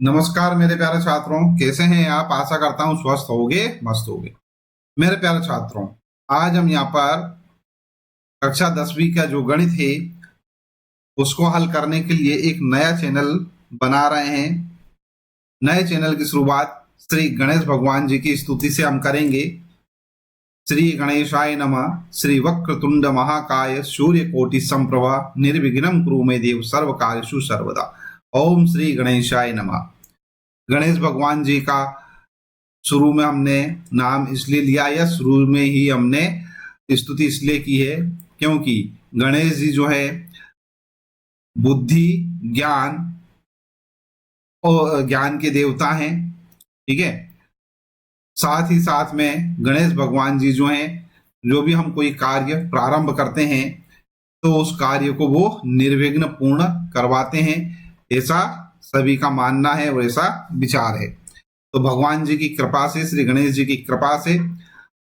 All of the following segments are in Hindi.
नमस्कार मेरे प्यारे छात्रों, कैसे हैं आप? आशा करता हूँ स्वस्थ होगे, मस्त होगे। मेरे प्यारे छात्रों, आज हम यहाँ पर कक्षा 10वीं का जो गणित है उसको हल करने के लिए एक नया चैनल बना रहे हैं। नए चैनल की शुरुआत श्री गणेश भगवान जी की स्तुति से हम करेंगे। श्री गणेशाय नमः। श्री वक्रतुंड महाकाय सूर्यकोटि संप्रभा निर्विघ्नं कुरु मे देव सर्व कार्येषु सर्वदा। ओम श्री गणेशाय नमः। गणेश भगवान जी का शुरू में हमने नाम इसलिए लिया या शुरू में ही हमने स्तुति इसलिए की है क्योंकि गणेश जी जो है बुद्धि, ज्ञान और ज्ञान के देवता हैं। ठीक है, साथ ही साथ में गणेश भगवान जी जो हैं, जो भी हम कोई कार्य प्रारंभ करते हैं तो उस कार्य को वो निर्विघ्न पूर्ण करवाते हैं, ऐसा सभी का मानना है और ऐसा विचार है। तो भगवान जी की कृपा से, श्री गणेश जी की कृपा से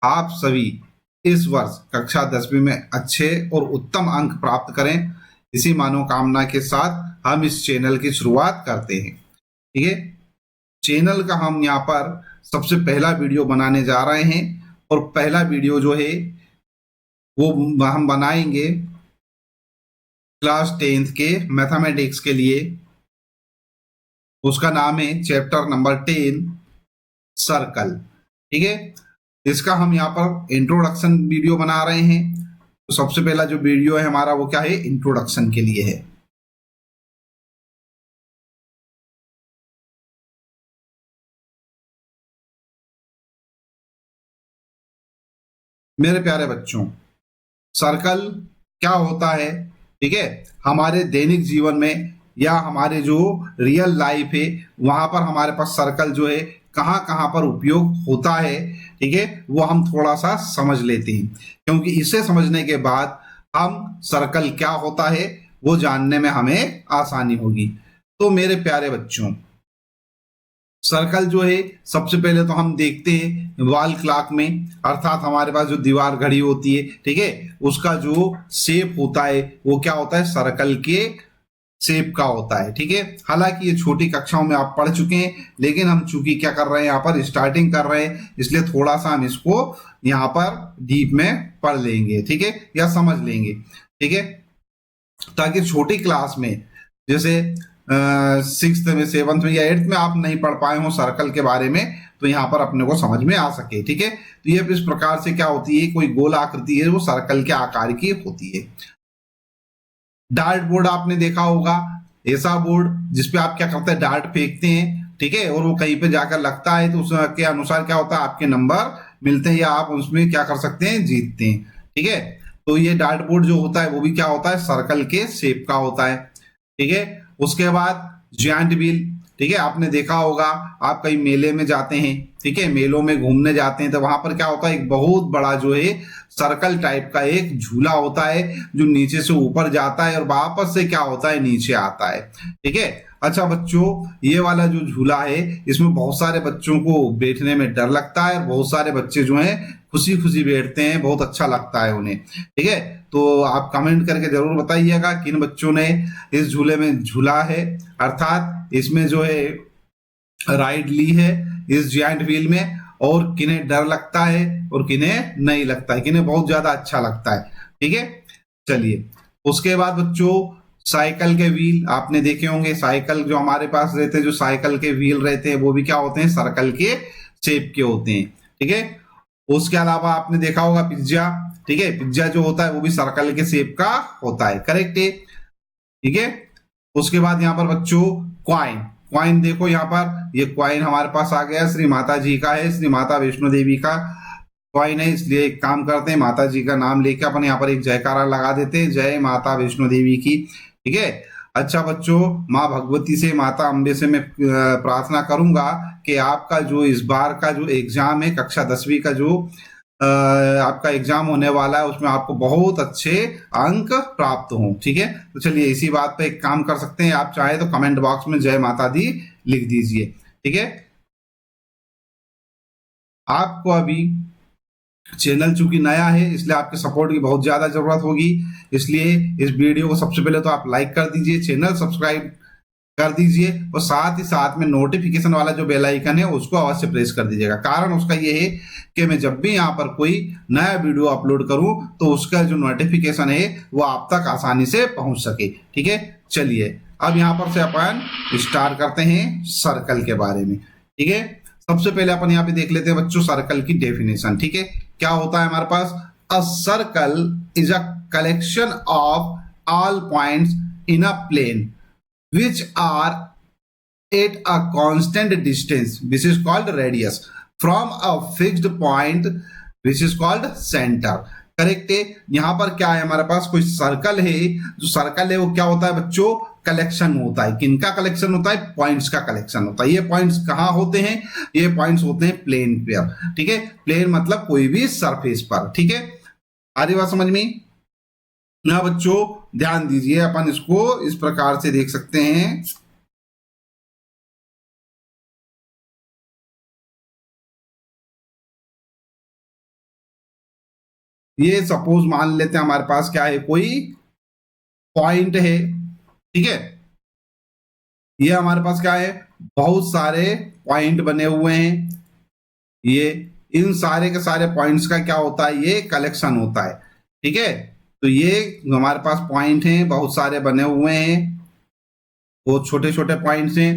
आप सभी इस वर्ष कक्षा 10वीं में अच्छे और उत्तम अंक प्राप्त करें, इसी मनोकामना के साथ हम इस चैनल की शुरुआत करते हैं। ठीक है, चैनल का हम यहाँ पर सबसे पहला वीडियो बनाने जा रहे हैं और पहला वीडियो जो है वो हम बनाएंगे क्लास 10th के मैथमेटिक्स के लिए। उसका नाम है चैप्टर नंबर 10 सर्कल। ठीक है, इसका हम यहाँ पर इंट्रोडक्शन वीडियो बना रहे हैं। तो सबसे पहला जो वीडियो है हमारा वो क्या है, इंट्रोडक्शन के लिए है। मेरे प्यारे बच्चों, सर्कल क्या होता है? ठीक है, हमारे दैनिक जीवन में या हमारे जो रियल लाइफ है वहां पर हमारे पास सर्कल जो है कहाँ कहाँ पर उपयोग होता है, ठीक है, वो हम थोड़ा सा समझ लेते हैं, क्योंकि इसे समझने के बाद हम सर्कल क्या होता है वो जानने में हमें आसानी होगी। तो मेरे प्यारे बच्चों, सर्कल जो है सबसे पहले तो हम देखते हैं वॉल क्लॉक में, अर्थात हमारे पास जो दीवार घड़ी होती है, ठीक है, उसका जो शेप होता है वो क्या होता है, सर्कल के शेप का होता है। ठीक है, हालांकि ये छोटी कक्षाओं में आप पढ़ चुके हैं, लेकिन हम चूंकि क्या कर रहे हैं, यहाँ पर स्टार्टिंग कर रहे हैं, इसलिए थोड़ा सा हम इसको यहाँ पर डीप में पढ़ लेंगे, ठीक है, या समझ लेंगे। ठीक है, ताकि छोटी क्लास में जैसे 6th में, 7th में या 8th में आप नहीं पढ़ पाए हो सर्कल के बारे में, तो यहाँ पर अपने को समझ में आ सके। ठीक है, तो ये इस प्रकार से क्या होती है, कोई गोल आकृति है वो सर्कल के आकार की होती है। डार्ट बोर्ड आपने देखा होगा, ऐसा बोर्ड जिसपे आप क्या करते हैं, डार्ट फेंकते हैं, ठीक है, और वो कहीं पे जाकर लगता है तो उसके अनुसार क्या होता है, आपके नंबर मिलते हैं या आप उसमें क्या कर सकते हैं, जीतते हैं। ठीक है, तो ये डार्ट बोर्ड जो होता है वो भी क्या होता है, सर्कल के शेप का होता है। ठीक है, उसके बाद जायंट व्हील, ठीक है, आपने देखा होगा, आप कहीं मेले में जाते हैं, ठीक है, मेलों में घूमने जाते हैं तो वहां पर क्या होता है, एक बहुत बड़ा जो है सर्कल टाइप का एक झूला होता है जो नीचे से ऊपर जाता है और वापस से क्या होता है, नीचे आता है। ठीक है, अच्छा बच्चों, ये वाला जो झूला है इसमें बहुत सारे बच्चों को बैठने में डर लगता है और बहुत सारे बच्चे जो हैं खुशी खुशी बैठते हैं, बहुत अच्छा लगता है उन्हें। ठीक है, तो आप कमेंट करके जरूर बताइएगा किन बच्चों ने इस झूले में झूला है, अर्थात इसमें जो है राइड ली है इस जायंट व्हील में, और किन्हें डर लगता है और किन्हें नहीं लगता है, किन्हें बहुत ज्यादा अच्छा लगता है। ठीक है, चलिए, उसके बाद बच्चों साइकिल के व्हील आपने देखे होंगे, साइकिल जो हमारे पास रहते हैं, जो साइकिल के व्हील रहते हैं वो भी क्या होते हैं, सर्कल के शेप के होते हैं। ठीक है, उसके अलावा आपने देखा होगा पिज्जा, ठीक है, पिज्जा जो होता है वो भी सर्कल के शेप का होता है, करेक्ट है। ठीक है, उसके बाद यहाँ पर बच्चों क्वाइन, क्वाइन देखो यहाँ पर, ये क्वाइन हमारे पास आ गया, श्री माता जी का है, श्री माता वैष्णो देवी का क्वाइन है, इसलिए एक काम करते हैं, माता जी का नाम लेके अपन यहाँ पर एक जयकारा लगा देते हैं, जय माता वैष्णो देवी की। ठीक है, अच्छा बच्चों, माँ भगवती से, माता अम्बे से मैं प्रार्थना करूंगा कि आपका जो इस बार का जो एग्जाम है, कक्षा 10वीं का जो आपका एग्जाम होने वाला है, उसमें आपको बहुत अच्छे अंक प्राप्त हों। ठीक है, तो चलिए इसी बात पे एक काम कर सकते हैं, आप चाहे तो कमेंट बॉक्स में जय माता दी लिख दीजिए। ठीक है, आपको अभी चैनल चूंकि नया है इसलिए आपके सपोर्ट की बहुत ज्यादा जरूरत होगी, इसलिए इस वीडियो को सबसे पहले तो आप लाइक कर दीजिए, चैनल सब्सक्राइब कर दीजिए और साथ ही साथ में नोटिफिकेशन वाला जो बेल आइकन है उसको अवश्य प्रेस कर दीजिएगा। कारण उसका ये है कि मैं जब भी यहाँ पर कोई नया वीडियो अपलोड करूं तो उसका जो नोटिफिकेशन है वो आप तक आसानी से पहुंच सके। ठीक है, चलिए अब यहाँ पर से अपन स्टार्ट करते हैं सर्कल के बारे में। ठीक है, सबसे पहले अपन यहाँ पे देख लेते हैं बच्चों सर्कल की डेफिनेशन। ठीक है, क्या होता है हमारे पास, a circle is a collection of all points in a plane which are at a constant distance which is called radius from a fixed point which is called center। Correct है, यहां पर क्या है हमारे पास कोई सर्कल है, जो सर्कल है वो क्या होता है बच्चों, कलेक्शन होता है। किनका कलेक्शन होता है, पॉइंट्स का कलेक्शन होता है। ये पॉइंट्स कहाँ होते हैं, ये पॉइंट्स होते हैं प्लेन पर। ठीक है, प्लेन मतलब कोई भी सरफेस पर। ठीक है, आ रही बात समझ में। ना बच्चों ध्यान दीजिए, अपन इसको इस प्रकार से देख सकते हैं। ये सपोज मान लेते हैं हमारे पास क्या है, कोई पॉइंट है। ठीक है, ये हमारे पास क्या है, बहुत सारे पॉइंट बने हुए हैं। ये इन सारे के सारे पॉइंट्स का क्या होता है, ये कलेक्शन होता है। ठीक है, तो ये हमारे पास पॉइंट हैं, बहुत सारे बने हुए हैं, बहुत छोटे छोटे पॉइंट्स हैं।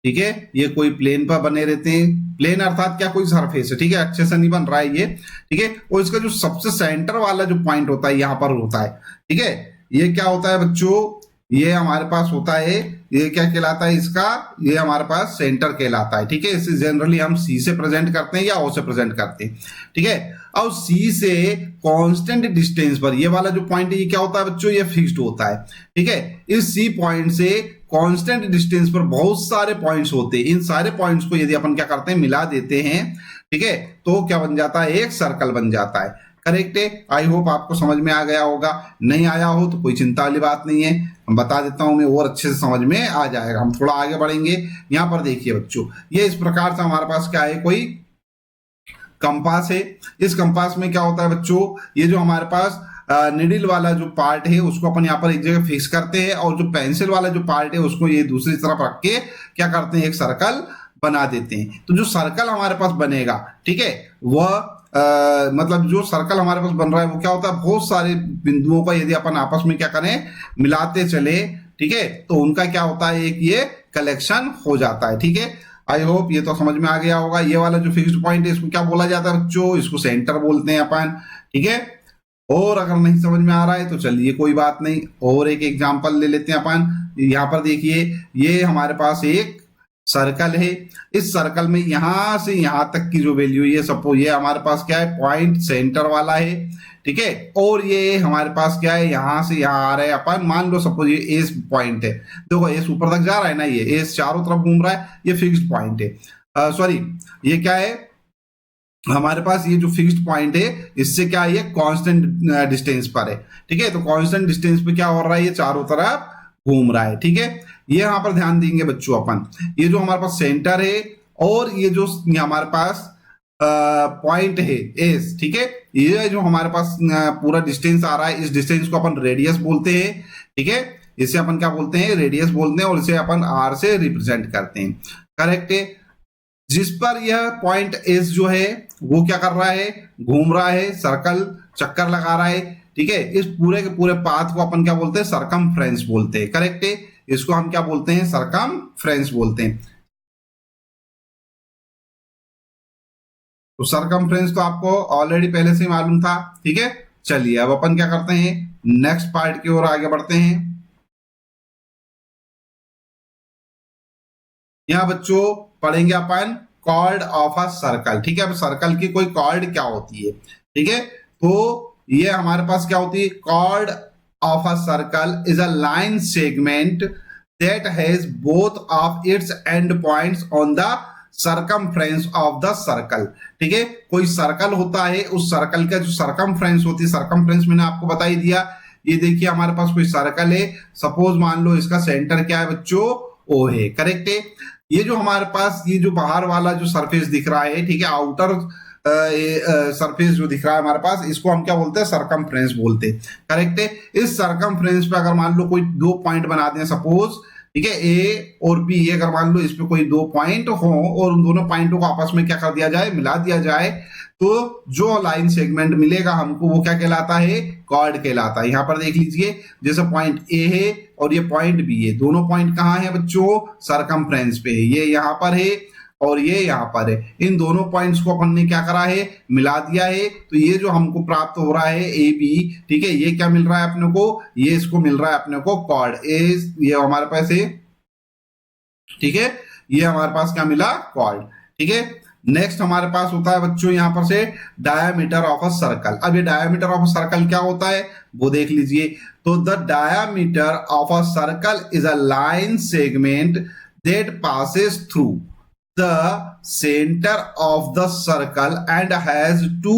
ठीक है, ये कोई प्लेन पर बने रहते हैं। प्लेन अर्थात क्या, कोई सरफेस है। ठीक है, अच्छे से नहीं बन रहा है ये। ठीक है, और इसका जो सबसे सेंटर वाला जो पॉइंट होता है यहाँ पर होता है। ठीक है, ये क्या होता है बच्चों, ये हमारे पास होता है, ये क्या कहलाता है इसका, ये हमारे पास सेंटर कहलाता है। ठीक है, इसे जनरली हम सी से प्रेजेंट करते हैं या ओ से प्रेजेंट करते हैं। ठीक है, और सी से कांस्टेंट डिस्टेंस पर ये वाला जो पॉइंट है ये क्या होता है बच्चों, ये फिक्स्ड होता है। ठीक है, इस सी पॉइंट से कांस्टेंट डिस्टेंस पर बहुत सारे पॉइंट्स होते हैं। इन सारे पॉइंट्स को यदि अपन क्या करते हैं, मिला देते हैं। ठीक है, तो क्या बन जाता है, एक सर्कल बन जाता है। करेक्ट है, आई होप आपको समझ में आ गया होगा। नहीं आया हो तो कोई चिंता वाली बात नहीं है, हम बता देता हूं मैं, और अच्छे से समझ में आ जाएगा। हम थोड़ा आगे बढ़ेंगे। यहां पर देखिए बच्चों, ये इस प्रकार से हमारे पास क्या है, कोई कंपास है। इस कंपास में क्या होता है बच्चों, ये जो हमारे पास निडिल वाला जो पार्ट है उसको अपन यहाँ पर एक जगह फिक्स करते हैं, और जो पेंसिल वाला जो पार्ट है उसको ये दूसरी तरफ रख के क्या करते हैं, एक सर्कल बना देते हैं। तो जो सर्कल हमारे पास बनेगा, ठीक है, वह मतलब जो सर्कल हमारे पास बन रहा है वो क्या होता है, बहुत सारे बिंदुओं का यदि अपन आपस में क्या करें, मिलाते चले। ठीक है, तो उनका क्या होता है, एक ये कलेक्शन हो जाता है। ठीक है, आई होप ये तो समझ में आ गया होगा। ये वाला जो फिक्स्ड पॉइंट है इसको क्या बोला जाता है बच्चों, इसको सेंटर बोलते हैं अपन। ठीक है, और अगर नहीं समझ में आ रहा है तो चलिए कोई बात नहीं, और एक एग्जांपल ले लेते हैं अपन। यहाँ पर देखिए, ये हमारे पास एक सर्कल है। इस सर्कल में यहां से यहां तक की जो वैल्यू, ये सपोज ये हमारे पास क्या है, पॉइंट सेंटर वाला है। ठीक है, और ये हमारे पास क्या है, यहां से यहां आ रहे हैं अपन, मान लो सपोज ये एस पॉइंट है। देखो एस ऊपर तक जा रहा है ना, ये एस चारों तरफ घूम रहा है, ये फिक्स्ड पॉइंट है। सॉरी, ये क्या है हमारे पास, ये जो फिक्स्ड पॉइंट है इससे क्या है, ये कांस्टेंट डिस्टेंस पर है। ठीक है, तो कांस्टेंट डिस्टेंस पे क्या हो रहा है, ये चारों तरफ घूम रहा है। ठीक है, ये यहां पर ध्यान देंगे बच्चों अपन, ये जो हमारे पास सेंटर है और ये जो हमारे पास पॉइंट है एस। ठीक है, ये जो हमारे पास पूरा डिस्टेंस आ रहा है, इस डिस्टेंस को अपन रेडियस बोलते हैं। ठीक है, इसे अपन क्या बोलते हैं, रेडियस बोलते हैं, और इसे अपन आर से रिप्रेजेंट करते हैं। करेक्ट है, जिस पर यह पॉइंट एस जो है वो क्या कर रहा है, घूम रहा है, सर्कल चक्कर लगा रहा है। ठीक है, इस पूरे के पूरे पाथ को अपन क्या बोलते हैं, सरकमफ्रेंस बोलते हैं। करेक्ट है, इसको हम क्या बोलते हैं, सरकमफ्रेंस बोलते हैं। तो सरकमफ्रेंस तो आपको ऑलरेडी पहले से मालूम था। ठीक है, चलिए अब अपन क्या करते हैं, नेक्स्ट पार्ट की ओर आगे बढ़ते हैं। यहां बच्चों पढ़ेंगे अपन कॉर्ड ऑफ अ सर्कल। ठीक है, अब सर्कल की कोई कॉर्ड क्या होती है। ठीक है, तो ये हमारे पास क्या होती है, chord of a circle is a line segment that has both of its end points on the circumference of the circle. ठीक है, कोई सर्कल होता है, उस सर्कल का जो सरकमफ्रेंस होती है, सरकमफ्रेंस मैंने आपको बता ही दिया। ये देखिए हमारे पास कोई सर्कल है, सपोज मान लो इसका सेंटर क्या है बच्चों, ओ है। करेक्ट है, ये जो हमारे पास ये जो बाहर वाला जो सरफेस दिख रहा है, ठीक है, आउटर सरफेस जो दिख रहा है हमारे पास, इसको हम क्या बोलते हैं, सरकमफ्रेंस बोलते हैं। करेक्ट है, इस सरकमफ्रेंस पे अगर मान लो कोई दो पॉइंट बना दें, सपोज ठीक है, ए और बी, अगर मान लो इस पे कोई दो पॉइंट हो और उन दोनों पॉइंटों को आपस में क्या कर दिया जाए, मिला दिया जाए, तो जो लाइन सेगमेंट मिलेगा हमको वो क्या कहलाता है, कॉर्ड कहलाता है। यहां पर देख लीजिए, जैसे पॉइंट ए है और ये पॉइंट बी है, दोनों पॉइंट कहाँ है बच्चों, सरकमफ्रेंस पे है, ये यहाँ पर है और ये यहाँ पर है। इन दोनों पॉइंट्स को अपन ने क्या करा है, मिला दिया है, तो ये जो हमको प्राप्त हो रहा है ए बी, ठीक है, ये क्या मिल रहा है अपने को, ये इसको मिल रहा है अपने को कॉर्ड ए, ये हमारे पास है, ठीक है, ये हमारे पास क्या मिला, कॉर्ड। ठीक है, नेक्स्ट हमारे पास होता है बच्चों यहां पर से डायामीटर ऑफ अ सर्कल। अब ये डायामीटर ऑफ अ सर्कल क्या होता है वो देख लीजिए। तो the diameter of a circle is a line segment that passes through the centre of the circle and has two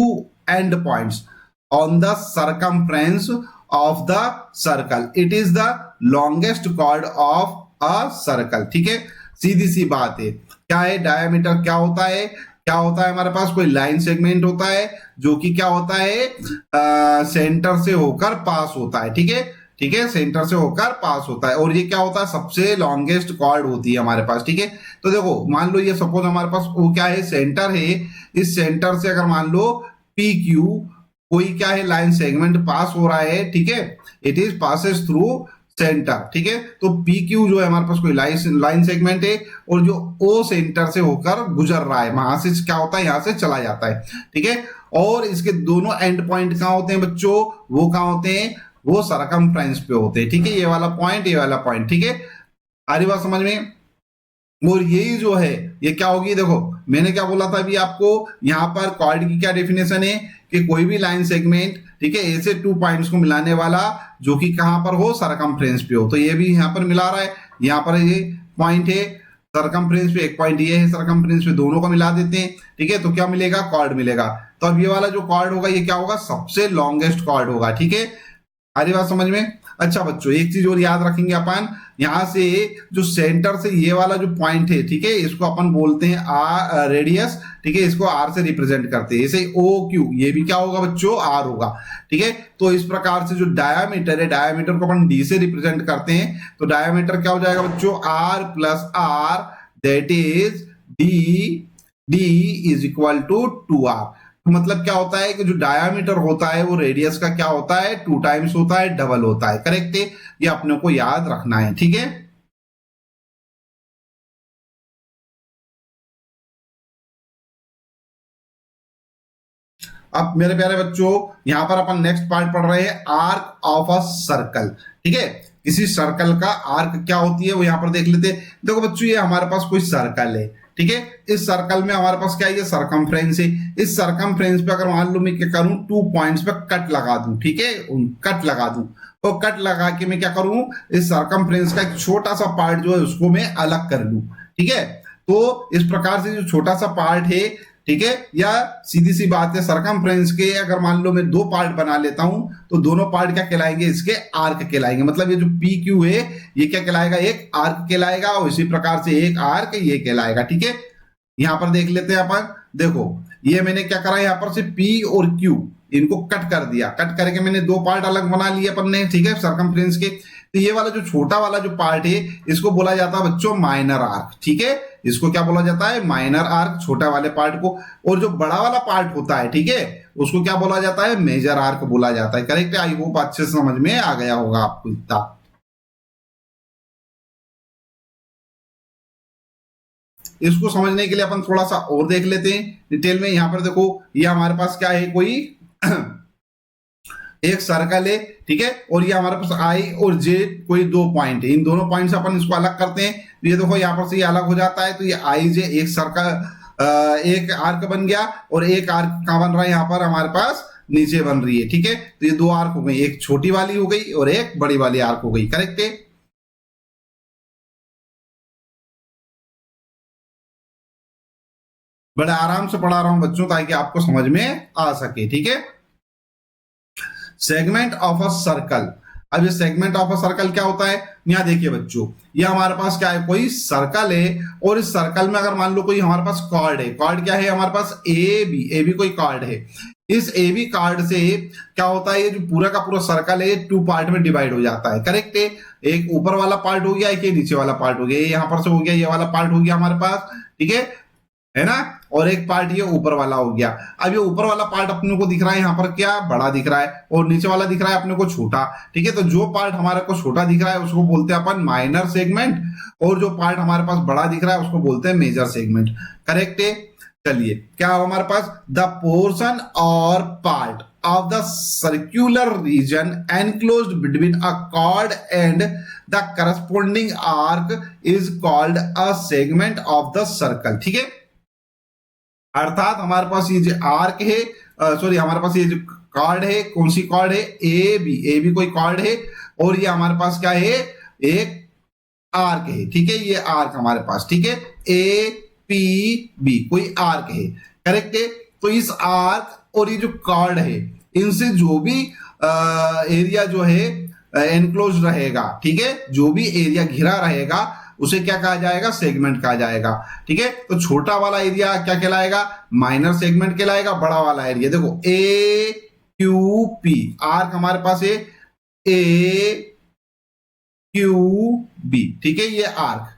end points on the circumference of the circle. It is the longest chord of a circle. ठीक है, सीधी सी बात है। क्या है डायामीटर, क्या होता है, क्या होता है हमारे पास कोई लाइन सेगमेंट होता है जो कि क्या होता है, सेंटर से होकर पास होता है। ठीक है, ठीक है, सेंटर से होकर पास होता है, और ये क्या होता है, सबसे लॉन्गेस्ट कॉर्ड होती है हमारे पास। ठीक है, तो देखो मान लो ये सपोज हमारे पास वो क्या है, सेंटर है, इस सेंटर से अगर मान लो पी क्यू कोई क्या है लाइन सेगमेंट पास हो रहा है, ठीक है, it is passes through centre. ठीक है, तो पी क्यू जो है हमारे पास कोई लाइन सेगमेंट है और जो ओ सेंटर से होकर गुजर रहा है, वहां से क्या होता है, यहां से चला जाता है। ठीक है, और इसके दोनों एंड पॉइंट कहां होते हैं बच्चों, वो कहां होते हैं, वो सरकमफ्रेंस पे होते हैं। ठीक है, ये वाला पॉइंट, ये वाला पॉइंट। ठीक है, आ रही बात समझ में। और यही जो है ये क्या होगी, देखो मैंने क्या बोला था अभी आपको, यहां पर कॉर्ड की क्या डेफिनेशन है कि कोई भी लाइन सेगमेंट, ठीक है, ऐसे टू पॉइंट्स को मिलाने वाला जो कि कहां पर हो, सरकमफ्रेंस पे हो। तो ये भी यहां पर मिला रहा है, यहां पर ये पॉइंट है सरकमफ्रेंस पे, एक पॉइंट ये है सरकमफ्रेंस पे, दोनों को मिला देते हैं। ठीक है, तो क्या मिलेगा, कॉर्ड मिलेगा। तो अब ये वाला जो कॉर्ड होगा ये क्या होगा, सबसे लॉन्गेस्ट कॉर्ड होगा। ठीक है, आरी बात समझ में। अच्छा बच्चों, एक चीज और याद रखेंगे अपन, यहां से जो सेंटर से ये वाला जो पॉइंट है, ठीक है, इसको अपन बोलते हैं आर रेडियस। ठीक है, इसको आर से रिप्रेजेंट करते हैं। ऐसे ओ क्यू, ये भी क्या होगा बच्चों, आर होगा। ठीक है, तो इस प्रकार से जो डायामीटर है, डायामीटर को अपन डी से रिप्रेजेंट करते हैं, तो डायामीटर क्या हो जाएगा बच्चों, R plus R, that is D, D is equal to 2r। मतलब क्या होता है कि जो डायामीटर होता है वो रेडियस का क्या होता है, 2 टाइम्स होता है, डबल होता है। करेक्ट है, ये अपने को याद रखना है। ठीक है, अब मेरे प्यारे बच्चों यहां पर अपन नेक्स्ट पार्ट पढ़ रहे हैं, आर्क ऑफ अ सर्कल। ठीक है, किसी सर्कल का आर्क क्या होती है वो यहां पर देख लेते हैं। देखो बच्चों, ये हमारे पास कोई सर्कल है, ठीक है, इस सर्कल में हमारे पास क्या है, ये सरकमफ्रेंस है। इस सरकमफ्रेंस पे अगर मान लो मैं क्या करूं, 2 पॉइंट्स पे कट लगा दूं। ठीक है, कट लगा दूं, तो कट लगा के मैं क्या करूं, इस सरकमफ्रेंस का एक छोटा सा पार्ट जो है उसको मैं अलग कर लूं। ठीक है, तो इस प्रकार से जो छोटा सा पार्ट है, ठीक है, या सीधी सी बात है, सरकमफ्रेंस के अगर मान लो मैं 2 पार्ट बना लेता हूं, तो दोनों पार्ट क्या कहलाएंगे, इसके आर्क कहलाएंगे। मतलब ये जो पी क्यू है ये क्या कहलाएगा, एक आर्क कहलाएगा, और इसी प्रकार से एक आर्क ये कहलाएगा। ठीक है, यहां पर देख लेते हैं अपन। देखो ये मैंने क्या करा, यहां पर से पी और क्यू इनको कट कर दिया, कट करके मैंने 2 पार्ट अलग बना लिए अपन ने। ठीक है, सरकमफ्रेंस के। तो ये वाला जो छोटा वाला जो पार्ट है इसको बोला जाता है बच्चों माइनर आर्क। ठीक है, इसको क्या बोला जाता है, माइनर आर्क, छोटा वाले पार्ट को। और जो बड़ा वाला पार्ट होता है, ठीक है, उसको क्या बोला जाता है, मेजर आर्क बोला जाता है। करेक्ट है, आई होप अच्छे से समझ में आ गया होगा आपको इतना। इसको समझने के लिए अपन थोड़ा सा और देख लेते हैं डिटेल में। यहां पर देखो, ये हमारे पास क्या है, कोई एक सर्कल है, ठीक है, और ये हमारे पास आई और जे कोई 2 पॉइंट है। इन दोनों पॉइंट से अपन इसको अलग करते हैं, तो ये देखो यहां पर से ये अलग हो जाता है। तो ये आई जे एक सर्कल, एक आर्क बन गया, और एक आर्क कहां बन रहा है, यहां पर हमारे पास नीचे बन रही है। ठीक है, तो ये 2 आर्क हो गई, एक छोटी वाली हो गई और एक बड़ी वाली आर्क हो गई। करेक्ट है, बड़ा आराम से पढ़ा रहा हूं बच्चों ताकि आपको समझ में आ सके। ठीक है, सेगमेंट ऑफ अ सर्कल। अब ये सेगमेंट ऑफ अ सर्कल क्या होता है, यहां देखिए बच्चों, ये हमारे पास क्या है, कोई सर्कल है, और इस सर्कल में अगर मान लो कोई हमारे पास कॉर्ड है। कॉर्ड क्या है हमारे पास, ए बी कोई कॉर्ड है। इस ए बी कार्ड से क्या होता है, ये जो पूरा का पूरा सर्कल है 2 पार्ट में डिवाइड हो जाता है। करेक्ट है, एक ऊपर वाला पार्ट हो गया, एक ये नीचे वाला पार्ट हो गया, ये यहां पर से हो गया, ये वाला पार्ट हो गया हमारे पास, ठीक है ना, और एक पार्ट ये ऊपर वाला हो गया। अब ये ऊपर वाला पार्ट अपने को दिख रहा है यहाँ पर क्या, बड़ा दिख रहा है, और नीचे वाला दिख रहा है अपने को छोटा, ठीक है। तो जो पार्ट हमारे को छोटा दिख रहा है उसको बोलते हैं अपन माइनर सेगमेंट, और जो पार्ट हमारे पास बड़ा दिख रहा है उसको बोलते हैं मेजर सेगमेंट। करेक्ट है। चलिए क्या हो हमारे पास, the portion or part of the circular region enclosed between a chord and the corresponding arc is called a segment of the circle। ठीक है, अर्थात हमारे पास ये जो आर्क है, सॉरी हमारे पास ये जो कॉर्ड है, कौन सी कॉर्ड है, ए बी कोई कॉर्ड है, और ये हमारे पास क्या है, एक आर्क है, ठीक है, ये आर्क हमारे पास, ठीक है, ए पी बी कोई आर्क है। करेक्ट है। तो इस आर्क और ये जो कॉर्ड है, इनसे जो भी एरिया जो है एनक्लोज रहेगा, ठीक है, जो भी एरिया घिरा रहेगा उसे क्या कहा जाएगा, सेगमेंट कहा जाएगा। ठीक है, तो छोटा वाला एरिया क्या कहलाएगा, माइनर सेगमेंट कहलाएगा। बड़ा वाला एरिया देखो ए क्यू पी, आर्क हमारे पास है ए क्यू बी, ठीक है, ये आर्क,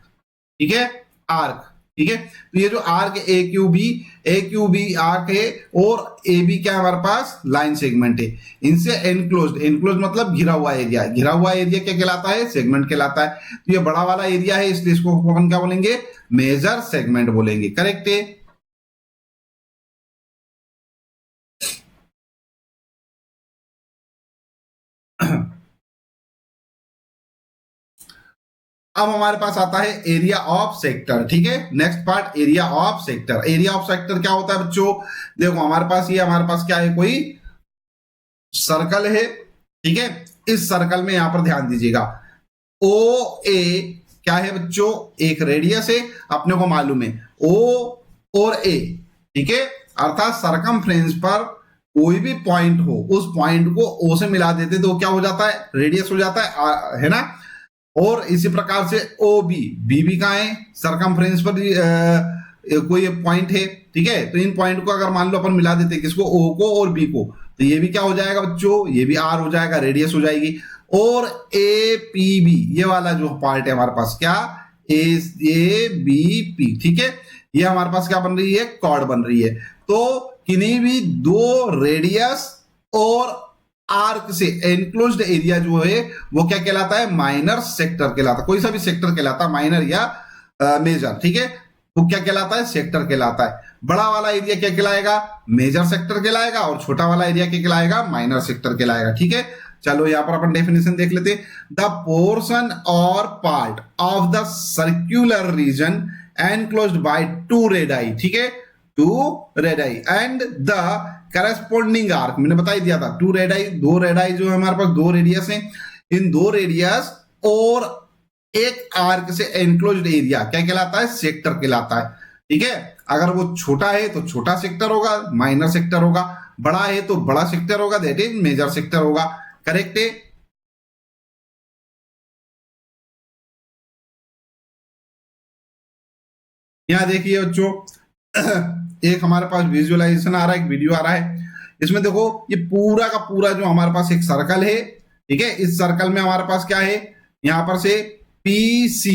ठीक है, आर्क, ठीक है। तो ये जो arc A Q B arc है, और ए बी क्या है हमारे पास, लाइन सेगमेंट है। इनसे एनक्लोज मतलब घिरा हुआ एरिया, घिरा हुआ एरिया क्या कहलाता है, सेगमेंट कहलाता है। तो ये बड़ा वाला एरिया है, इसलिए इसको अपन क्या बोलेंगे, मेजर सेगमेंट बोलेंगे। करेक्ट है। अब हमारे पास आता है एरिया ऑफ सेक्टर। ठीक है, next part area of sector. Area of sector क्या होता है बच्चों, देखो हमारे पास ये हमारे पास क्या है, कोई सर्कल है, ठीक है। इस सर्कल में यहां पर ध्यान दीजिएगा, ओ ए क्या है बच्चों, एक रेडियस है, अपने को मालूम है ओ और ए, ठीक है। अर्थात सरकमफ्रेंस पर कोई भी पॉइंट हो, उस पॉइंट को ओ से मिला देते तो क्या हो जाता है, रेडियस हो जाता है ना। और इसी प्रकार से ओ बी, बी भी कहाँ है, सरकमफ्रेंस पर कोई पॉइंट है, ठीक है। तो इन पॉइंट को अगर मान लो अपन मिला देते, किसको, ओ को और बी को, तो ये भी क्या हो जाएगा बच्चों, ये भी आर हो जाएगा, रेडियस हो जाएगी। और ए पी बी, ये वाला जो पार्ट है हमारे पास क्या, ए बी पी, ठीक है, ये हमारे पास क्या बन रही है, कॉर्ड बन रही है। तो किन्हीं भी दो रेडियस और आर्क से एनक्लोज्ड एरिया जो है वो क्या कहलाता है, माइनर सेक्टर कहलाता है। कोई सा भी सेक्टर कहलाता है, माइनर या मेजर, ठीक है, वो क्या कहलाता है, सेक्टर कहलाता है। बड़ा वाला एरिया क्या कहलाएगा, मेजर सेक्टर कहलाएगा, और छोटा वाला एरिया क्या कहलाएगा, माइनर सेक्टर कहलाएगा। ठीक है, चलो यहां पर अपन डेफिनेशन देख लेते हैं। The portion or part of the circular region enclosed by two radii, ठीक है, two radii and the corresponding arc, मैंने बता ही दिया था, टू रेडाई, दो रेडाई जो है हमारे पास, दो रेडियस हैं, इन दो रेडियस और एक आर्क से एनक्लोज्ड एरिया क्या कहलाता है, सेक्टर कहलाता है। ठीक है, अगर वो छोटा है तो छोटा सेक्टर होगा, माइनर सेक्टर होगा, बड़ा है तो बड़ा सेक्टर होगा, दैट इज मेजर सेक्टर होगा। करेक्ट है। यहां देखिए बच्चों, एक हमारे पास विजुअलाइजेशन आ रहा है, एक वीडियो आ रहा है। इसमें देखो ये पूरा का पूरा जो हमारे पास एक सर्कल है, ठीक है, इस सर्कल में हमारे पास क्या है, यहां पर से पी सी,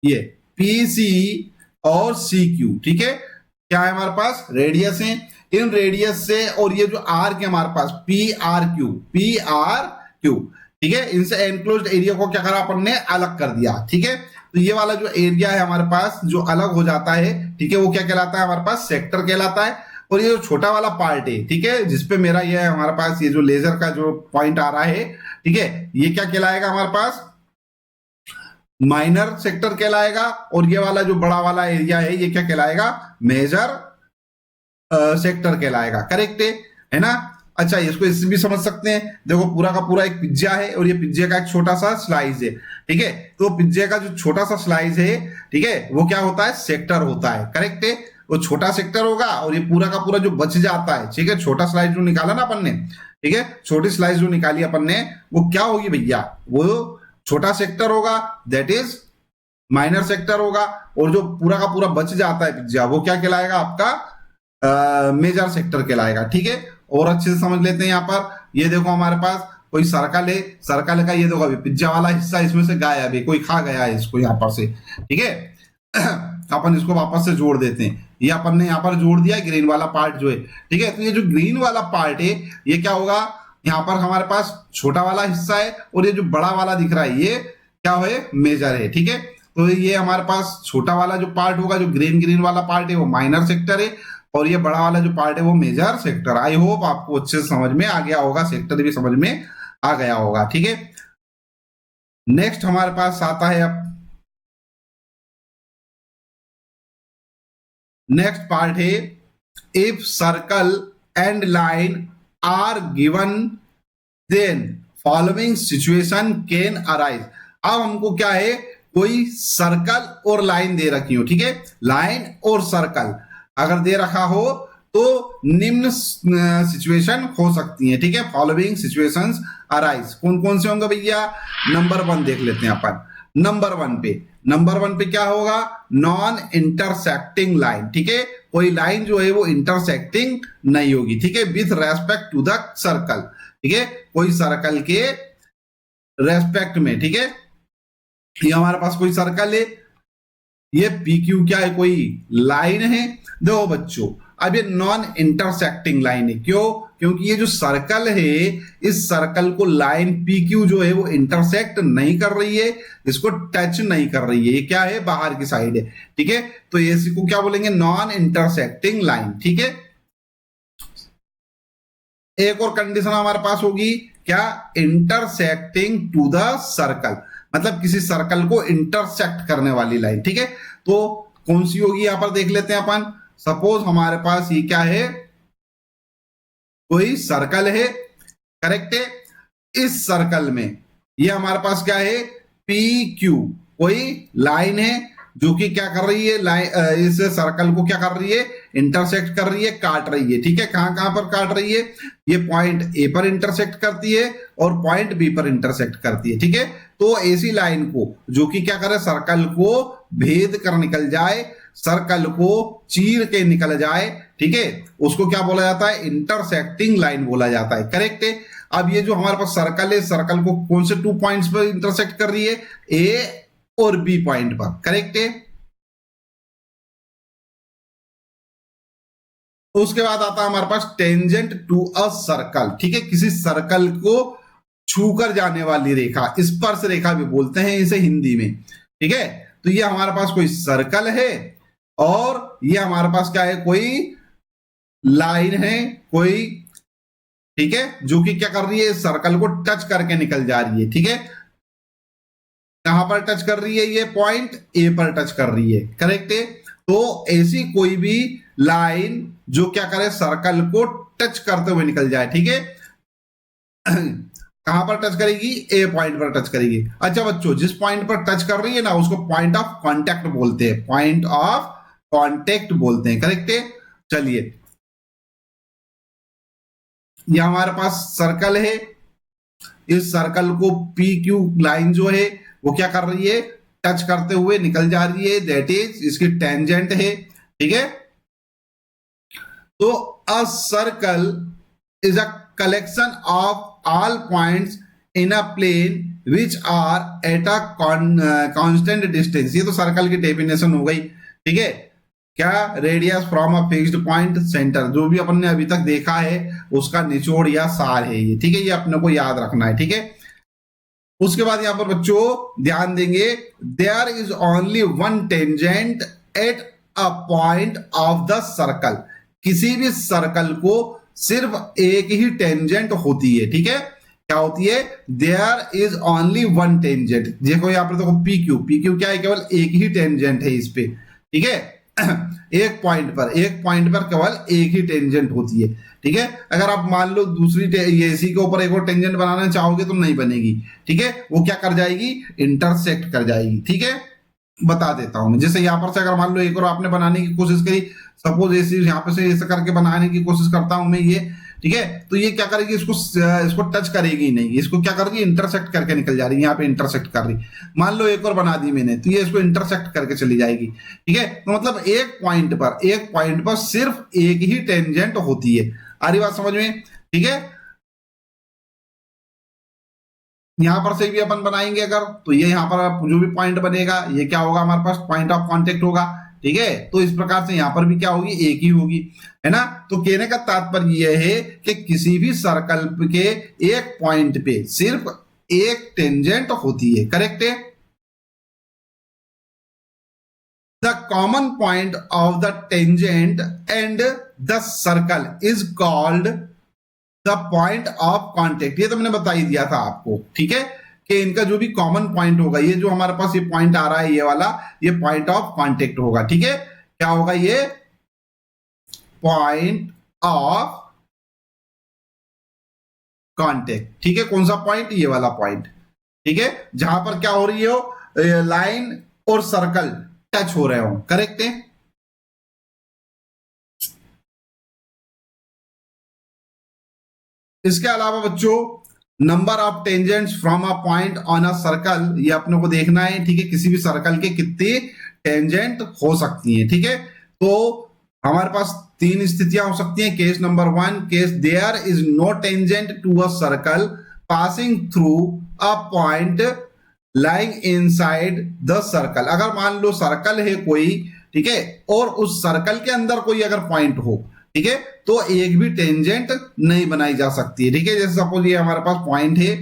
ये पी सी और सी क्यू, ठीक है, क्या है हमारे पास, रेडियस है। इन रेडियस से और ये जो आर्क है हमारे पास पी आर क्यू, ठीक है, इनसे एनक्लोज्ड एरिया को क्या करा अपन ने, अलग कर दिया। ठीक है, तो ये वाला जो एरिया है हमारे पास जो अलग हो जाता है, ठीक है, वो क्या कहलाता है हमारे पास, सेक्टर कहलाता है। और ये जो छोटा वाला पार्ट है, ठीक है, जिसपे मेरा ये है हमारे पास, ये जो लेजर का जो पॉइंट आ रहा है, ठीक है, ये क्या कहलाएगा हमारे पास, माइनर सेक्टर कहलाएगा। और ये वाला जो बड़ा वाला एरिया है ये क्या कहलाएगा, मेजर सेक्टर कहलाएगा। करेक्ट है ना। अच्छा, इसको इससे भी समझ सकते हैं, देखो पूरा का पूरा एक पिज्जा है, और ये पिज्जे का एक छोटा सा स्लाइस है, ठीक है, तो पिज्जे का जो छोटा सा स्लाइस है, ठीक है, वो क्या होता है, सेक्टर होता है। करेक्ट है, वो छोटा सेक्टर होगा, और ये पूरा का पूरा जो बच जाता है, ठीक है, छोटा स्लाइस जो निकाला ना अपन ने, ठीक है, छोटी स्लाइस जो निकाली अपन ने, वो क्या होगी भैया, वो छोटा सेक्टर होगा, दैट इज माइनर सेक्टर होगा। और जो पूरा का पूरा बच जाता है पिज्जा, वो क्या कहलाएगा आपका, मेजर सेक्टर कहलाएगा। ठीक है, और अच्छे से समझ लेते हैं। यहाँ पर ये देखो हमारे पास कोई सर्कल है, सर्कल का ये देखो अभी पिज्जा वाला हिस्सा इसमें से गायब है, कोई खा गया है इसको यहाँ पर से। ठीक है, अपन इसको वापस से जोड़ देते हैं। ये अपन ने यहाँ पर जोड़ दिया ग्रीन वाला पार्ट जो है। ठीक है, तो ये जो ग्रीन वाला पार्ट है ये क्या होगा, यहाँ पर हमारे पास छोटा वाला हिस्सा है और ये जो बड़ा वाला दिख रहा है ये क्या है, मेजर है। ठीक है, तो ये हमारे पास छोटा वाला जो पार्ट होगा, जो ग्रीन ग्रीन वाला पार्ट है वो माइनर सेक्टर है, और ये बड़ा वाला जो पार्ट है वो मेजर सेक्टर। आई होप आपको अच्छे से समझ में आ गया होगा, सेक्टर भी समझ में आ गया होगा। ठीक है, नेक्स्ट हमारे पास आता है अब नेक्स्ट पार्ट है, if circle and line are given then following situation can arise. अब हमको क्या है, कोई सर्कल और लाइन दे रखी हो। ठीक है, लाइन और सर्कल अगर दे रखा हो तो निम्न सिचुएशन हो सकती है। ठीक है, फॉलोइंग सिचुएशंस अराइज। कौन कौन से होंगे भैया, नंबर 1 देख लेते हैं अपन। नंबर वन पे क्या होगा, नॉन इंटरसेक्टिंग लाइन। ठीक है, कोई लाइन जो है वो इंटरसेक्टिंग नहीं होगी। ठीक है, with respect to the circle. ठीक है, कोई सर्कल के रेस्पेक्ट में। ठीक है, ये हमारे पास कोई सर्कल है, ये पी क्यू क्या है, कोई लाइन है। देखो बच्चों, अब ये नॉन इंटरसेक्टिंग लाइन है। क्यों, क्योंकि ये जो सर्कल है, इस सर्कल को लाइन पी क्यू जो है वो इंटरसेक्ट नहीं कर रही है, इसको टच नहीं कर रही है। ये क्या है, बाहर की साइड है। ठीक है, तो इसी को क्या बोलेंगे, नॉन इंटरसेक्टिंग लाइन। ठीक है, एक और कंडीशन हमारे पास होगी क्या, इंटरसेक्टिंग टू द सर्कल, मतलब किसी सर्कल को इंटरसेक्ट करने वाली लाइन। ठीक है, तो कौन सी होगी यहां पर देख लेते हैं अपन। सपोज हमारे पास ये क्या है, कोई सर्कल है, करेक्ट है। इस सर्कल में ये हमारे पास क्या है, पी क्यू, कोई लाइन है जो कि क्या कर रही है, लाइन इस सर्कल को क्या कर रही है, इंटरसेक्ट कर रही है, काट रही है। ठीक है, कहां कहां पर काट रही है, ये पॉइंट ए पर इंटरसेक्ट करती है और पॉइंट बी पर इंटरसेक्ट करती है। ठीक है, तो ऐसी लाइन को जो कि क्या करे, सर्कल को भेद कर निकल जाए, सर्कल को चीर के निकल जाए। ठीक है, उसको क्या बोला जाता है, इंटरसेक्टिंग लाइन बोला जाता है। करेक्ट है। अब ये जो हमारे पास सर्कल है, सर्कल को कौन से 2 पॉइंट्स पर इंटरसेक्ट कर रही है, ए और बी पॉइंट पर। करेक्ट है। उसके बाद आता है हमारे पास टेंजेंट टू अ सर्कल। ठीक है, किसी सर्कल को छूकर जाने वाली रेखा, स्पर्श रेखा भी बोलते हैं इसे हिंदी में। ठीक है, तो ये हमारे पास कोई सर्कल है और ये हमारे पास क्या है, कोई लाइन है कोई। ठीक है, जो कि क्या कर रही है, सर्कल को टच करके निकल जा रही है। ठीक है, कहां पर टच कर रही है, ये पॉइंट ए पर टच कर रही है। करेक्ट है। तो ऐसी कोई भी लाइन जो क्या करे, सर्कल को टच करते हुए निकल जाए। ठीक है, कहां पर टच करेगी, ए पॉइंट पर टच करेगी। अच्छा बच्चों, जिस पॉइंट पर टच कर रही है ना, उसको पॉइंट ऑफ कांटेक्ट बोलते हैं, पॉइंट ऑफ कांटेक्ट बोलते हैं। करेक्ट है। चलिए, ये हमारे पास सर्कल है, इस सर्कल को पी क्यू लाइन जो है वो क्या कर रही है, टच करते हुए निकल जा रही है, दैट इज इसकी टेंजेंट है। ठीक है, तो a circle is a collection of all points in a plane which are at a constant distance. ये तो सर्कल की डेफिनेशन हो गई। ठीक है, क्या, radius from a fixed point centre, जो भी अपन ने अभी तक देखा है उसका निचोड़ या सार है ये। ठीक है, ये अपने को याद रखना है। ठीक है, उसके बाद यहां पर बच्चों ध्यान देंगे, there is only one tangent at a point of the circle. किसी भी सर्कल को सिर्फ एक ही टेंजेंट होती है। ठीक है, क्या होती है, there is only one tangent. देखो यहां पर देखो पी क्यू क्या है, केवल एक ही टेंजेंट है इस पे। ठीक है, एक पॉइंट पर केवल एक ही टेंजेंट होती है। ठीक है, अगर आप मान लो दूसरी इसी के ऊपर एक और टेंजेंट बनाना चाहोगे तो नहीं बनेगी। ठीक है, वो क्या कर जाएगी, इंटरसेक्ट कर जाएगी। ठीक है, बता देता हूं मैं। जैसे यहां पर से अगर मान लो एक और आपने बनाने की कोशिश करी, सपोज ऐसे यहां पे से ऐसे करके बनाने की कोशिश करता हूं मैं, ये ठीक है, तो ये क्या करेगी, इसको टच करेगी नहीं, इसको क्या करेगी, इंटरसेक्ट करके निकल जा रही है, यहाँ पे इंटरसेक्ट कर रही। मान लो एक और बना दी मैंने, तो ये इसको इंटरसेक्ट करके चली जाएगी। ठीक है, तो मतलब एक पॉइंट पर सिर्फ एक ही टेंजेंट होती है। आ रही बात समझ में? ठीक है, यहां पर से भी अपन बनाएंगे अगर, तो ये यहाँ पर जो भी पॉइंट बनेगा ये क्या होगा, हमारे पास पॉइंट ऑफ कांटेक्ट होगा। ठीक है, तो इस प्रकार से यहां पर भी क्या होगी, एक ही होगी, है ना। तो कहने का तात्पर्य यह है कि किसी भी सर्कल के एक पॉइंट पे सिर्फ एक टेंजेंट होती है। करेक्ट है। The common point of the tangent and the circle is called the point of contact. ये तो मैंने बता ही दिया था आपको। ठीक है, कि इनका जो भी कॉमन पॉइंट होगा, ये जो हमारे पास ये पॉइंट आ रहा है ये वाला, ये पॉइंट ऑफ कांटेक्ट होगा। ठीक है, क्या होगा, ये पॉइंट ऑफ कांटेक्ट। ठीक है, कौन सा पॉइंट, ये वाला पॉइंट। ठीक है, जहां पर क्या हो रही हो, लाइन और सर्कल टच हो रहे हो। करेक्ट है। इसके अलावा बच्चों, number of tangents from a point on a circle, ये अपने को देखना है। ठीक है, किसी भी सर्कल के कितनी टेंजेंट हो सकती हैं। ठीक है, तो हमारे पास तीन स्थितियां हो सकती हैं। Case number 1, case there is no tangent to a circle passing through a point lying inside the circle. अगर मान लो सर्कल है कोई, ठीक है, और उस सर्कल के अंदर कोई अगर पॉइंट हो, ठीक है, तो एक भी टेंजेंट नहीं बनाई जा सकती है। ठीक है, जैसे सपोज ये हमारे पास पॉइंट है,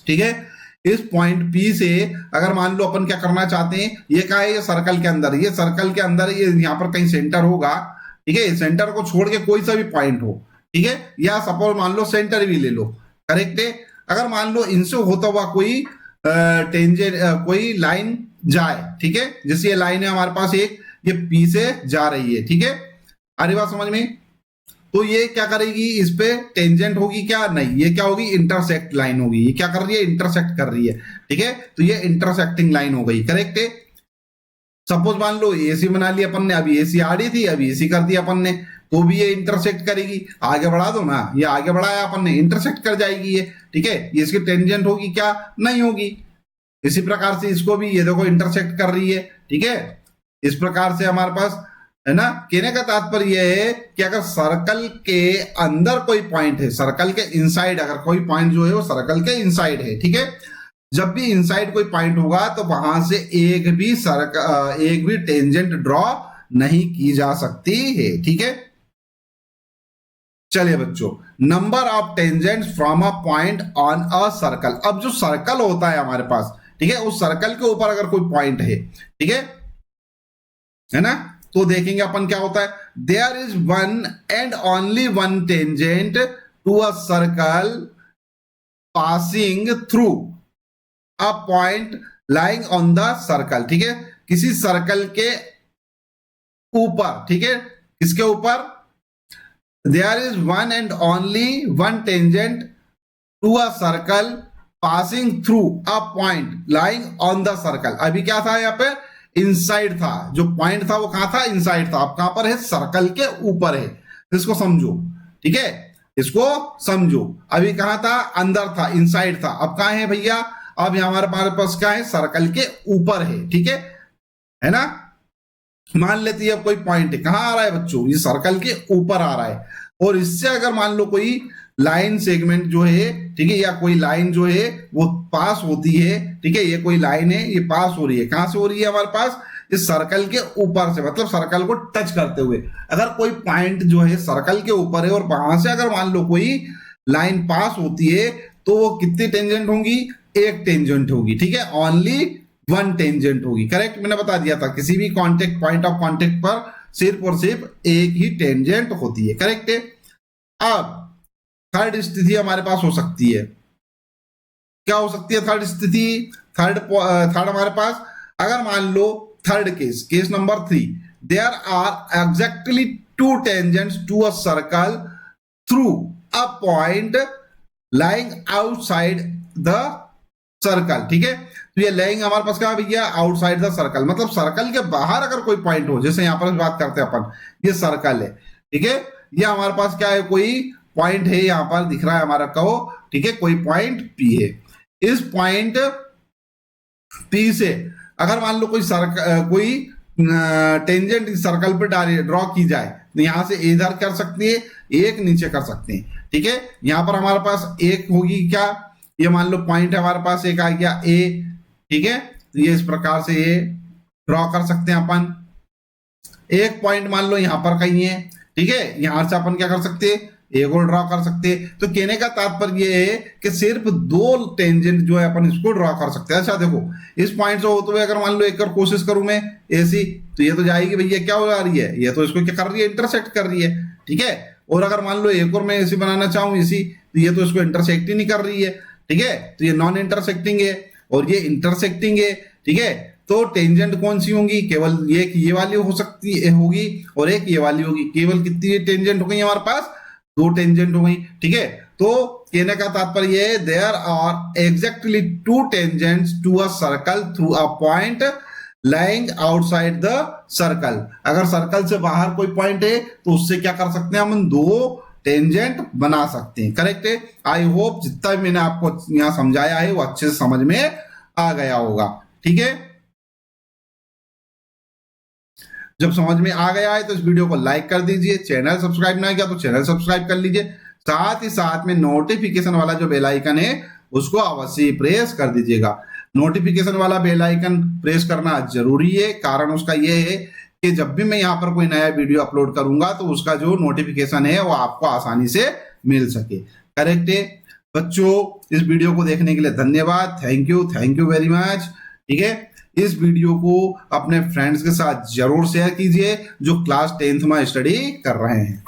ठीक है, इस पॉइंट पी से अगर मान लो अपन क्या करना चाहते हैं, ये क्या है, ये सर्कल के अंदर, ये सर्कल के अंदर ये यहाँ पर कहीं सेंटर होगा। ठीक है, सेंटर को छोड़ के कोई सा भी पॉइंट हो, ठीक है, या सपोज मान लो सेंटर भी ले लो। करेक्ट है। अगर मान लो इनसे होता हुआ कोई टेंजेंट, कोई लाइन जाए, ठीक है, जैसे ये लाइन है हमारे पास एक, ये पी से जा रही है। ठीक है, आ रही बात समझ में? तो ये क्या करेगी, इस पे टेंजेंट होगी क्या, नहीं, ये क्या होगी, इंटरसेक्ट लाइन होगी। ये क्या कर रही है, इंटरसेक्ट कर रही है। ठीक है, तो ये इंटरसेक्टिंग लाइन हो गई। करेक्ट है। सपोज मान लो एसी बना लिया अपन ने, अभी एसी आ रही थी, अभी एसी कर दिया अपन ने, तो भी ये इंटरसेक्ट करेगी। आगे बढ़ा दो ना, ये आगे बढ़ाया अपन ने, इंटरसेक्ट कर जाएगी ये। ठीक है, ये इसकी टेंजेंट होगी क्या, नहीं होगी। इसी प्रकार से इसको भी ये देखो इंटरसेक्ट कर रही है। ठीक है, इस प्रकार से हमारे पास, है ना। कहने का तात्पर्य यह है कि अगर सर्कल के अंदर कोई पॉइंट है, सर्कल के इनसाइड अगर कोई पॉइंट जो है वो सर्कल के इनसाइड है, ठीक है, जब भी इनसाइड कोई पॉइंट होगा तो वहां से एक भी टेंजेंट ड्रॉ नहीं की जा सकती है। ठीक है, चलिए बच्चों, number of tangents from a point on a circle. अब जो सर्कल होता है हमारे पास, ठीक है, उस सर्कल के ऊपर अगर कोई पॉइंट है, ठीक है ना, तो देखेंगे अपन क्या होता है। There is one and only one tangent to a circle passing through a point lying on the circle. ठीक है, किसी सर्कल के ऊपर, ठीक है, किसके ऊपर, there is one and only one tangent to a circle passing through a point lying on the circle. अभी क्या था यहाँ पे, इनसाइड था, जो पॉइंट था वो कहां था, इनसाइड था। अब कहां पर है, सर्कल के ऊपर है। इसको समझो, ठीक है, इसको समझो। अभी कहां था, अंदर था, इनसाइड था। अब कहां है भैया, अब हमारे पास क्या है, सर्कल के ऊपर है। ठीक है ना। मान लेते हैं अब कोई पॉइंट है, कहां आ रहा है बच्चों, ये सर्कल के ऊपर आ रहा है, और इससे अगर मान लो कोई लाइन सेगमेंट जो है, ठीक है, या कोई लाइन जो है वो पास होती है। ठीक है, ये कोई लाइन है, ये पास हो रही है, कहां से हो रही है हमारे पास, इस सर्कल के ऊपर से, मतलब सर्कल को टच करते हुए। अगर कोई पॉइंट जो है सर्कल के ऊपर है और वहां से अगर मान लो कोई लाइन पास होती है, तो वो कितनी टेंजेंट होंगी, एक टेंजेंट होगी। ठीक है, ओनली वन टेंजेंट होगी। करेक्ट, मैंने बता दिया था, किसी भी कॉन्टेक्ट पॉइंट ऑफ कॉन्टेक्ट पर सिर्फ और सिर्फ एक ही टेंजेंट होती है। करेक्ट है। अब थर्ड स्थिति हमारे पास हो सकती है, क्या हो सकती है थर्ड स्थिति, थर्ड हमारे पास, अगर मान लो third case number 3, there are exactly two tangents to a circle through a point lying outside the circle. ठीक है, तो ये लाइंग हमारे पास क्या भैया, आउटसाइड द सर्कल, मतलब सर्कल के बाहर अगर कोई पॉइंट हो, जैसे यहां पर बात करते हैं अपन, ये सर्कल है, ठीक है, या हमारे पास क्या है, कोई पॉइंट है यहाँ पर दिख रहा है हमारा कहो, ठीक है, कोई पॉइंट पी है। इस पॉइंट पी से अगर मान लो कोई टेंजेंट इस सर्कल पर ड्रॉ की जाए तो यहां से इधर कर सकते हैं, एक नीचे कर सकते हैं, ठीक है। यहां पर हमारे पास एक होगी क्या, ये मान लो पॉइंट है हमारे पास एक आ गया ए, ठीक है। तो ये इस प्रकार से ये ड्रॉ कर सकते हैं अपन। एक पॉइंट मान लो यहां पर कहीं है, ठीक है, यहां से अपन क्या कर सकते हैं, एक और ड्रॉ कर सकते हैं। तो कहने का तात्पर्य ये है कि सिर्फ दो टेंजेंट जो है अपन इसको ड्रॉ कर सकते हैं। अच्छा देखो, इस पॉइंट से होते हुए अगर मान लो एक और कोशिश करूं मैं ऐसी, तो ये तो जाएगी भैया, क्या हो रही है, ये तो इसको क्या कर रही है, इंटरसेक्ट कर रही है, ठीक है। और अगर मान लो एक और मैं ऐसी बनाना चाहूं इसी, तो ये तो इसको इंटरसेक्ट ही नहीं कर रही है, ठीक है। तो ये नॉन इंटरसेक्टिंग है और ये इंटरसेक्टिंग है, ठीक है। तो टेंजेंट कौन सी होंगी, केवल ये वाली हो सकती होगी और एक ये वाली होगी। केवल कितनी टेंजेंट हो गई हमारे पास, दो टेंजेंट हो गई, ठीक है। तो कहने का तात्पर्य है there are exactly two tangents to a circle through a point lying outside the circle. अगर सर्कल से बाहर कोई पॉइंट है तो उससे क्या कर सकते हैं, हम दो टेंजेंट बना सकते हैं। करेक्ट है। आई होप जितना मैंने आपको यहां समझाया है वो अच्छे से समझ में आ गया होगा, ठीक है। जब समझ में आ गया है तो इस वीडियो को लाइक कर दीजिए, चैनल सब्सक्राइब नहीं किया तो चैनल सब्सक्राइब कर लीजिए, साथ ही साथ में नोटिफिकेशन वाला जो बेल आइकन है उसको अवश्य प्रेस कर दीजिएगा। नोटिफिकेशन वाला बेल आइकन प्रेस करना जरूरी है, कारण उसका यह है कि जब भी मैं यहाँ पर कोई नया वीडियो अपलोड करूंगा तो उसका जो नोटिफिकेशन है वो आपको आसानी से मिल सके। करेक्ट है बच्चों, इस वीडियो को देखने के लिए धन्यवाद, थैंक यू वेरी मच, ठीक है। इस वीडियो को अपने फ्रेंड्स के साथ जरूर शेयर कीजिए जो क्लास 10th में स्टडी कर रहे हैं।